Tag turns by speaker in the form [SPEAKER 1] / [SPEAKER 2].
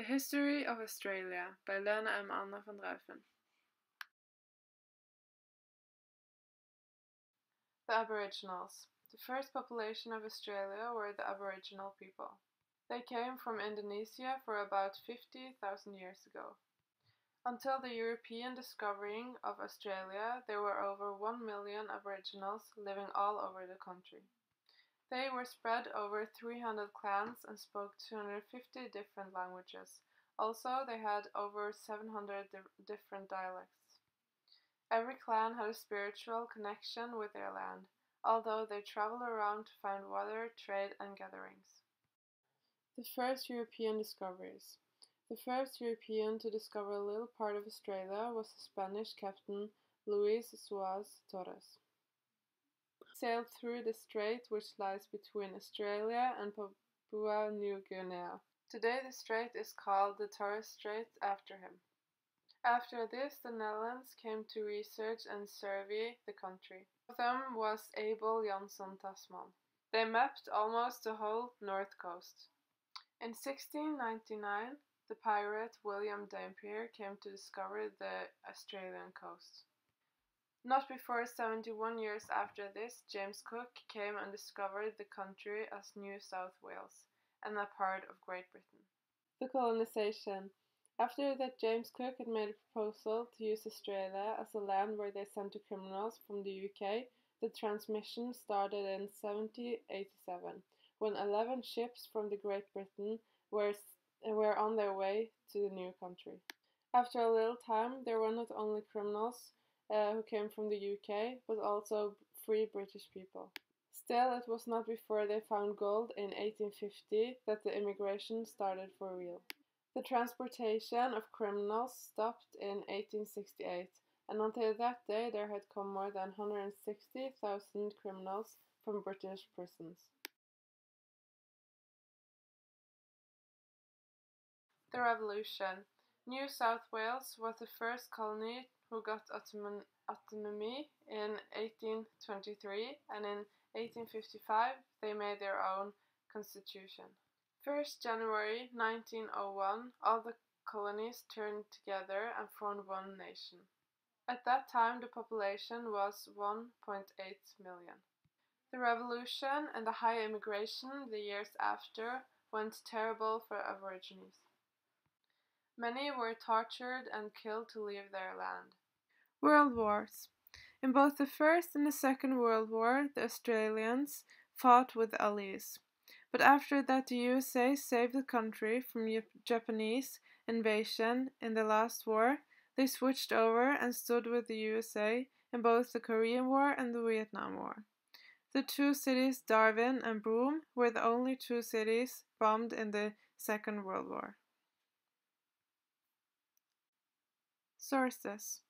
[SPEAKER 1] The History of Australia by Lena M. Anna van Ruiven. The Aboriginals. The first population of Australia were the Aboriginal people. They came from Indonesia for about 50,000 years ago. Until the European discovering of Australia, there were over 1 million Aboriginals living all over the country. They were spread over 300 clans and spoke 250 different languages. Also, they had over 700 different dialects. Every clan had a spiritual connection with their land, although they traveled around to find water, trade, and gatherings. The first European discoveries. The first European to discover a little part of Australia was the Spanish captain Luis Suárez Torres. He sailed through the strait which lies between Australia and Papua New Guinea. Today the strait is called the Torres Strait after him. After this, the Netherlands came to research and survey the country. One of them was Abel Jansson Tasman. They mapped almost the whole north coast. In 1699, the pirate William Dampier came to discover the Australian coast. Not before 71 years after this, James Cook came and discovered the country as New South Wales and a part of Great Britain. The colonization. After that, James Cook had made a proposal to use Australia as a land where they sent to criminals from the UK. The transmission started in 1787, when 11 ships from the Great Britain were on their way to the new country. After a little time, there were not only criminals who came from the UK, but also free British people. Still, it was not before they found gold in 1850 that the immigration started for real. The transportation of criminals stopped in 1868, and until that day there had come more than 160,000 criminals from British prisons. The Revolution. New South Wales was the first colony who got autonomy in 1823, and in 1855 they made their own constitution. 1st January 1901, all the colonies turned together and formed one nation. At that time the population was 1.8 million. The revolution and the high immigration the years after went terrible for Aborigines. Many were tortured and killed to leave their land. World Wars. In both the First and the Second World War, the Australians fought with the Allies. But after that, the USA saved the country from Japanese invasion in the last war. They switched over and stood with the USA in both the Korean War and the Vietnam War. The two cities, Darwin and Broome, were the only two cities bombed in the Second World War. Sources: